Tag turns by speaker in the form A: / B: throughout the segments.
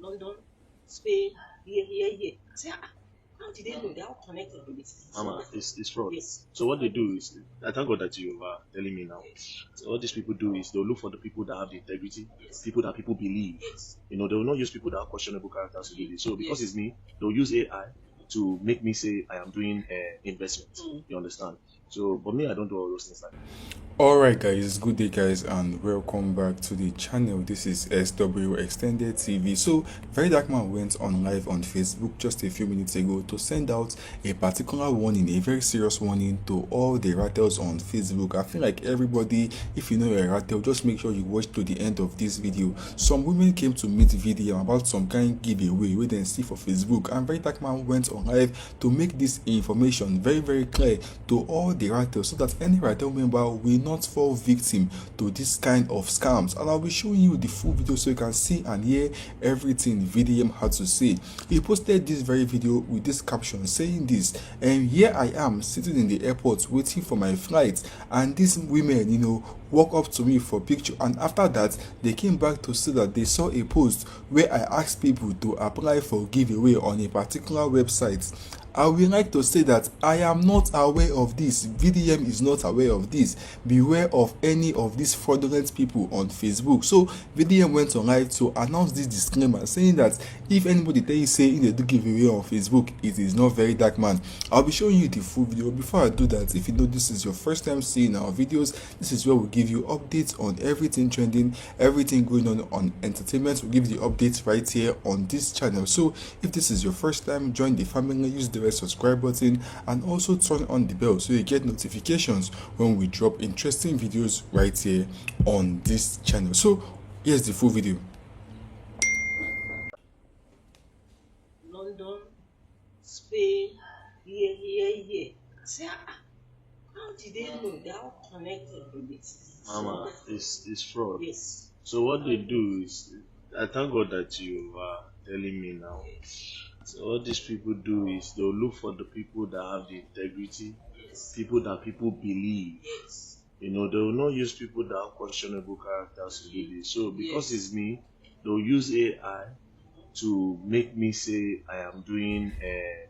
A: London, Spain, here. I say, how did they know? They are all connected with it.
B: Mama, it's fraud.
A: Yes.
B: So what they do is, I thank God that you are telling me now.
A: Yes.
B: So what these people do is they'll look for the people that have the integrity,
A: Yes.
B: people that people believe.
A: Yes.
B: They will not use people that are questionable characters to do this. So because
A: Yes.
B: it's me, they'll use AI to make me say I am doing investment. You understand? So, but me, I don't do all those things like that.
C: Alright guys, good day guys, and welcome back to the channel. This is SW Extended TV. So VeryDarkMan went on live on Facebook just a few minutes ago to send out a particular warning, a very serious warning to all the Ratels on Facebook. I feel like everybody, if you know a Ratel, just make sure you watch to the end of this video. Some women came to meet VDM about some kind giveaway we then see for Facebook, and VeryDarkMan went on live to make this information very clear to all the Ratels, so that any Ratel member will not fall victim to this kind of scams. And I'll be showing you the full video so you can see and hear everything VDM had to say. He posted this very video with this caption saying this, and here I am sitting in the airport waiting for my flight, and these women, walk up to me for picture, and after that they came back to say that they saw a post where I asked people to apply for giveaway on a particular website. I would like to say that I am not aware of this. VDM is not aware of this. Beware of any of these fraudulent people on Facebook. So VDM went on live to announce this disclaimer saying that if anybody tell you saying they do giveaway on Facebook, it is not VeryDarkMan. I'll be showing you the full video. Before I do that, if you know this is your first time seeing our videos, this is where we give you updates on everything trending, everything going on entertainment. We give you the updates right here on this channel. So if this is your first time, join the family, use the subscribe button, and also turn on the bell so you get notifications when we drop interesting videos right here on this channel. So here's the full video.
A: London, Spain, here. I say, how did they know? They are all connected with it.
B: Mama, it's fraud.
A: Yes.
B: So what they do is, I thank God that you are telling me now. So what these people do is they'll look for the people that have the integrity, people that people believe. They will not use people that are questionable characters to do this. So because it's me, they'll use AI to make me say I am doing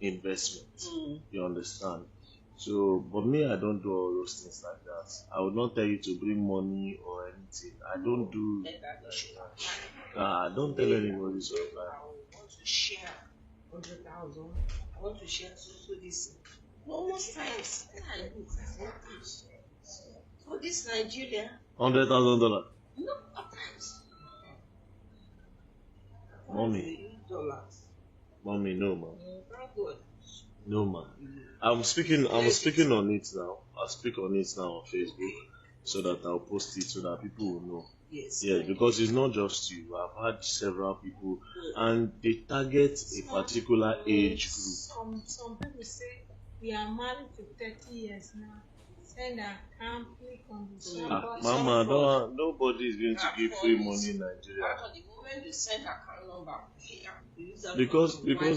B: investment. You understand? So, but me, I don't do all those things like that. I would not tell you to bring money or anything. I don't do. Don't tell anybody so.
A: I want to share 100,000. I want to share so this. Most times, I do. For this Nigeria.
B: $100,000.
A: No, at times.
B: Mommy, no, man.
A: God.
B: No, man. I'm speaking on it now. I'll speak on it now on Facebook so that I'll post it so that people will know.
A: Yes.
B: Yeah, because it's not just you. I've had several people, and they target a particular age group.
D: Some people say we are married to 30 years now. Send a camp, click on the
B: Mama, nobody is going to give free money in Nigeria.
A: The moment you send account number,
B: because even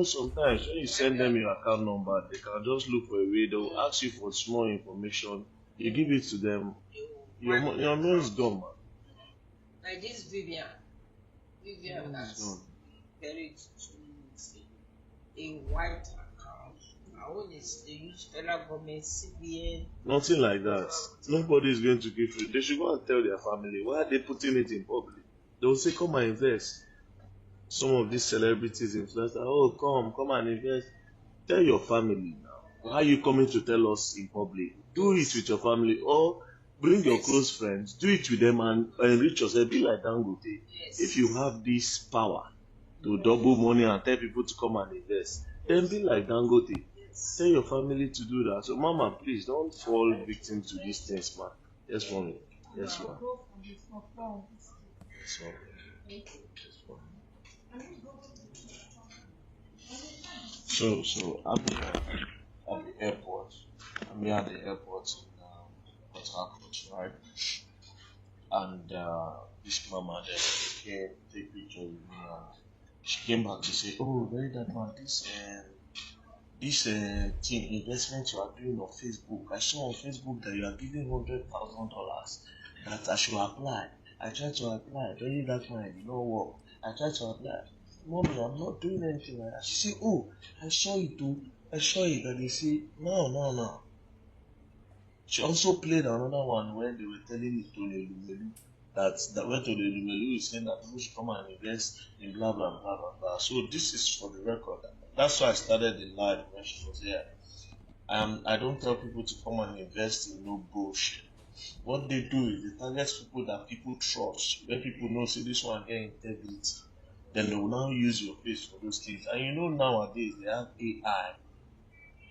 B: sometimes when you send them your account number, they can just look for a way. They will ask you for small information. You give it to them. Your money is gone, man.
A: Like this Vivian has very a white account. My own is they use federal government, CBN.
B: Nothing like that. Nobody is going to give you. They should go and tell their family. Why are they putting it in public? They will say, come and invest. Some of these celebrities influencers, oh, come and invest. Tell your family now. Why are you coming to tell us in public? Do it with your family, or bring your close friends, do it with them and enrich yourself. Be like Dangote. If you have this power to double money and tell people to come and invest, then be like Dangote. Tell your family to do that. So, Mama, please don't fall victim to these things, man. Yes, Mommy. Yes, ma'am. Yes, ma'am. Yes, ma'am. So I'm at the airport. I'm here at the airport in Port Harcourt, right? And this mama there came take picture with me, and she came back to say, "Oh, VeryDarkMan, this thing investment you are doing on Facebook. I saw on Facebook that you are giving $100,000 that I should apply. I tried to apply. VeryDarkMan, it did not work. I tried to apply. Mommy, I'm not doing anything like that. She said, oh, I saw it too. I saw it. And they say, no. She also played another one when they were telling it to Lelumelu that went to Lelumelu is saying that people should come and invest in blah blah blah blah blah. So this is for the record. That's why I started the live when she was here. I don't tell people to come and invest in no bullshit. What they do is they target people that people trust, where people know say this one get integrity. Then they will now use your face for those things. And you know nowadays they have AI.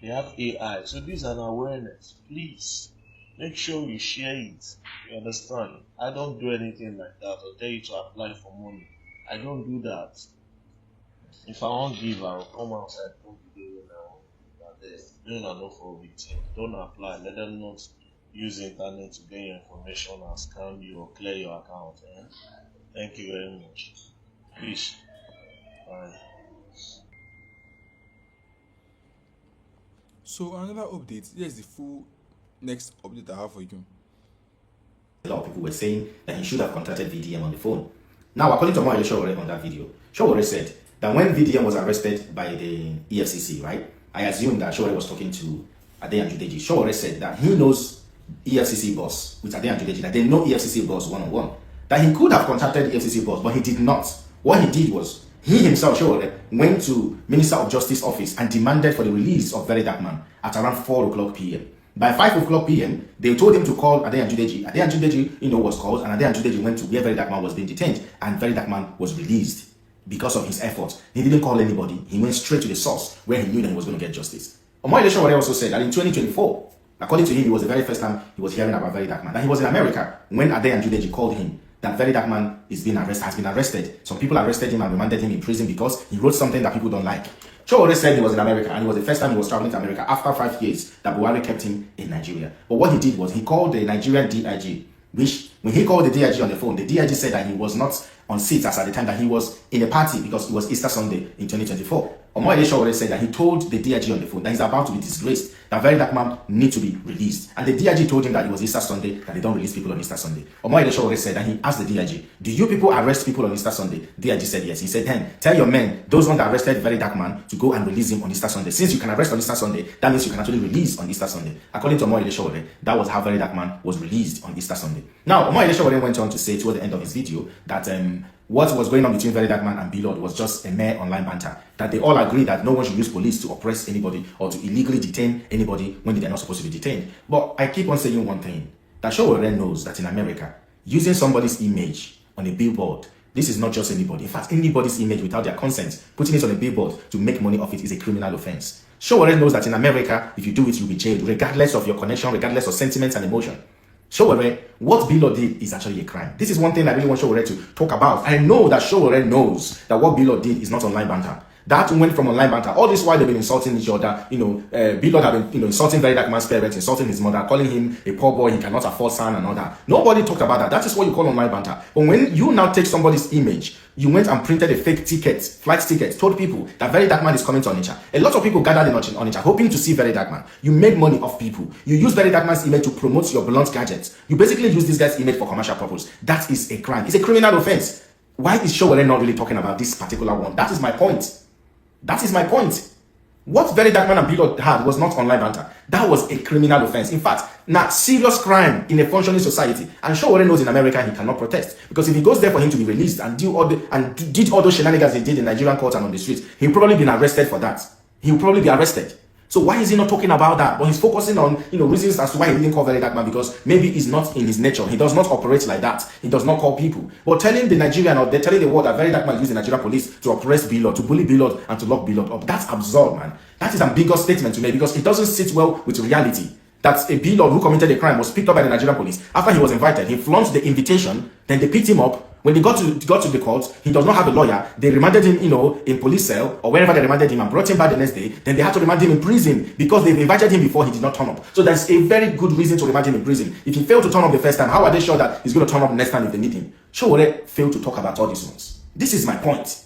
B: They have AI. So this is an awareness. Please make sure you share it. You understand? I don't do anything like that or tell you to apply for money. I don't do that. If I want to give, I'll come outside and video when I want. But don't know for victim. Don't apply. Let them not use the internet to get your information and scam you or clear your account. Thank you very much. Peace. Bye.
C: So another update. Here's the full next update I have for you.
E: A lot of people were saying that he should have contacted VDM on the phone. Now, according to Moyle Showore on that video, Showore said that when VDM was arrested by the EFCC, right? I assume that Showore was talking to Ade and Judeji. Showore said that he knows EFCC boss with Ade and Judeji, that they know EFCC boss one-on-one. That he could have contacted the EFCC boss, but he did not. What he did was, he himself, Showore, went to Minister of Justice office and demanded for the release of VeryDarkMan at around 4 o'clock p.m. By 5 o'clock p.m., they told him to call Ade and Judeji. Ade and Judeji, was called, and Ade and Judeji went to where VeryDarkMan was being detained, and VeryDarkMan was released because of his efforts. He didn't call anybody. He went straight to the source where he knew that he was going to get justice. Omoyele Showore also said that in 2024, according to him, it was the very first time he was hearing about VeryDarkMan. That he was in America when Ade and Judeji called him that VeryDarkMan has been arrested. Some people arrested him and remanded him in prison because he wrote something that people don't like. Showore said he was in America, and it was the first time he was traveling to America after 5 years that Buhari kept him in Nigeria. But what he did was he called the Nigerian DIG, which when he called the DIG on the phone, the DIG said that he was not on seats as at the time that he was in a party because it was Easter Sunday in 2024. Omoyele Showore said that he told the DIG on the phone that he's about to be disgraced, that VeryDarkMan need to be released. And the DIG told him that it was Easter Sunday, that they don't release people on Easter Sunday. Omoyele Showore said that he asked the DIG, do you people arrest people on Easter Sunday? DIG said yes. He said, then tell your men, those ones that arrested VeryDarkMan, to go and release him on Easter Sunday. Since you can arrest on Easter Sunday, that means you can actually release on Easter Sunday. According to Omoyele Showore, that was how VeryDarkMan was released on Easter Sunday. Now, Omoyele Showore went on to say toward the end of his video that what was going on between VeryDarkMan and B-Lord was just a mere online banter. That they all agree that no one should use police to oppress anybody or to illegally detain anybody when they're not supposed to be detained. But I keep on saying one thing, that Showore knows that in America, using somebody's image on a billboard, this is not just anybody. In fact, anybody's image without their consent, putting it on a billboard to make money off it is a criminal offense. Showore knows that in America, if you do it, you'll be jailed, regardless of your connection, regardless of sentiments and emotion. Showore, what B-Lord did is actually a crime. This is one thing I really want Showore to talk about. I know that Showore knows that what B-Lord did is not online banter. That went from online banter. All this while they've been insulting each other. B-Lord have been, insulting VeryDarkMan's parents, insulting his mother, calling him a poor boy, he cannot afford son and all that. Nobody talked about that. That is what you call online banter. But when you now take somebody's image, you went and printed a fake ticket, flight ticket, told people that VeryDarkMan is coming to Onitsha. A lot of people gathered in Onitsha hoping to see VeryDarkMan. You made money off people. You use VeryDarkMan's image to promote your blunt gadgets. You basically use this guy's image for commercial purpose. That is a crime. It's a criminal offense. Why is Showore not really talking about this particular one? That is my point. That is my point. What VeryDarkMan and B-Lord had was not online banter. That was a criminal offense. In fact, not serious crime in a functioning society. And Showore knows in America he cannot protest. Because if he goes there for him to be released and did all those shenanigans he did in Nigerian courts and on the streets, he'll probably be arrested for that. He'll probably be arrested. So why is he not talking about that? But he's focusing on, reasons as to why he didn't call VeryDarkMan, because maybe it's not in his nature. He does not operate like that. He does not call people. But telling the Nigerian, or they're telling the world that VeryDarkMan used the Nigerian police to oppress B-Lord, to bully B-Lord, and to lock B-Lord up. That's absurd, man. That is an ambiguous statement to make because it doesn't sit well with reality. That a B-Lord who committed a crime was picked up by the Nigerian police. After he was invited, he flunked the invitation, then they picked him up. When they got to the court, he does not have a lawyer. They remanded him, in police cell or wherever they remanded him and brought him back the next day. Then they had to remand him in prison because they invited him before he did not turn up. So there's a very good reason to remand him in prison. If he failed to turn up the first time, how are they sure that he's going to turn up next time if they need him? Showore failed to talk about all these ones. This is my point.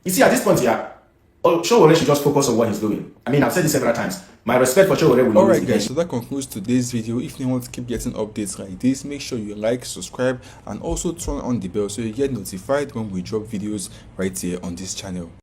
E: You see, at this point here, Showore should just focus on what he's doing. I mean, I've said this several times. My respect for Showore will always
C: Alright
E: be
C: guys, so that concludes today's video. If you want to keep getting updates like this, make sure you like, subscribe, and also turn on the bell so you get notified when we drop videos right here on this channel.